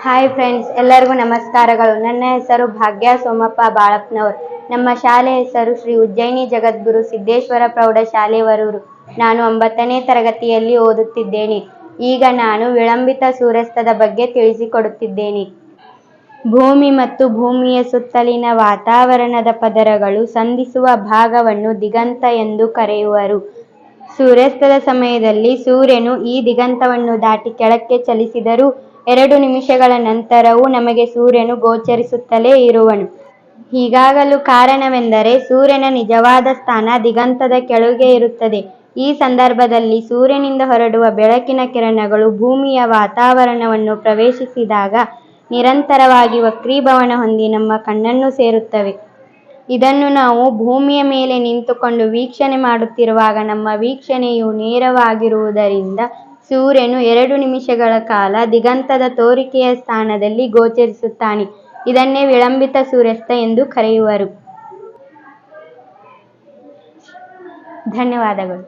Hi friends, ಎಲ್ಲರಿಗೂ ನಮಸ್ಕಾರಗಳು. ನನ್ನ ಹೆಸರು ಭಾಗ್ಯ ಸೋಮಪ್ಪ ಬಾಳಪ್ಪನವರು. ನಮ್ಮ ಶಾಲೆ ಹೆಸರು ಶ್ರೀ ಉಜ್ಜಯಿನಿ ಜಗದ್ಗುರು ಸಿದ್ದೇಶ್ವರ ಪ್ರೌಢಶಾಲೆ ವರೂರು. ನಾನು 9ನೇ ತರಗತಿಯಲ್ಲಿ ಓದುತ್ತಿದ್ದೇನೆ. ಈಗ ನಾನು ವಿಳಂಬಿತ ಸೂರ್ಯಾಸ್ತದ ಬಗ್ಗೆ ತಿಳಿಸಿಕೊಡುತ್ತಿದ್ದೇನೆ. ಭೂಮಿ ಮತ್ತು ಭೂಮಿಯ ಸುತ್ತಲಿನ ವಾತಾವರಣದ ಪದರಗಳು ಸಂಧಿಸುವ ಭಾಗವನ್ನು ದಿಗಂತ ಎಂದು ಕರೆಯುವರು. ಸೂರ್ಯಾಸ್ತದ ಸಮಯದಲ್ಲಿ ಸೂರ್ಯನು ಈ ದಿಗಂತವನ್ನು ದಾಟಿ ಕೆಳಕ್ಕೆ ಚಲಿಸಿದರೂ 2 ನಿಮಿಷಗಳ ನಂತರವೂ ನಮಗೆ ಸೂರ್ಯನು ಗೋಚರಿಸುತ್ತಲೇ ಇರುವನು. ಹೀಗಾಗಲು ಕಾರಣವೆಂದರೆ ಸೂರ್ಯನ ನಿಜವಾದ ಸ್ಥಾನ ದಿಗಂತದ ಕೆಳಗೆ ಇರುತ್ತದೆ. ಈ ಸಂದರ್ಭದಲ್ಲಿ ಸೂರ್ಯನಿಂದ ಹೊರಡುವ ಬೆಳಕಿನ ಕಿರಣಗಳು ಭೂಮಿಯ ವಾತಾವರಣವನ್ನು ಪ್ರವೇಶಿಸಿದಾಗ ನಿರಂತರವಾಗಿ ವಕ್ರೀಭವನ ಹೊಂದಿ ನಮ್ಮ ಕಣ್ಣನ್ನು ಸೇರುತ್ತವೆ. ಇದನ್ನು ನಾವು ಭೂಮಿಯ ಮೇಲೆ ನಿಂತುಕೊಂಡು ವೀಕ್ಷಣೆ ಮಾಡುತ್ತಿರುವಾಗ ನಮ್ಮ ವೀಕ್ಷಣೆಯು ನೇರವಾಗಿರುವುದರಿಂದ ಸೂರ್ಯನು 2 ನಿಮಿಷಗಳ ಕಾಲ ದಿಗಂತದ ತೋರಿಕೆಯ ಸ್ಥಾನದಲ್ಲಿ ಗೋಚರಿಸುತ್ತಾನೆ. ಇದನ್ನೇ ವಿಳಂಬಿತ ಸೂರ್ಯಾಸ್ತ ಎಂದು ಕರೆಯುವರು. ಧನ್ಯವಾದಗಳು.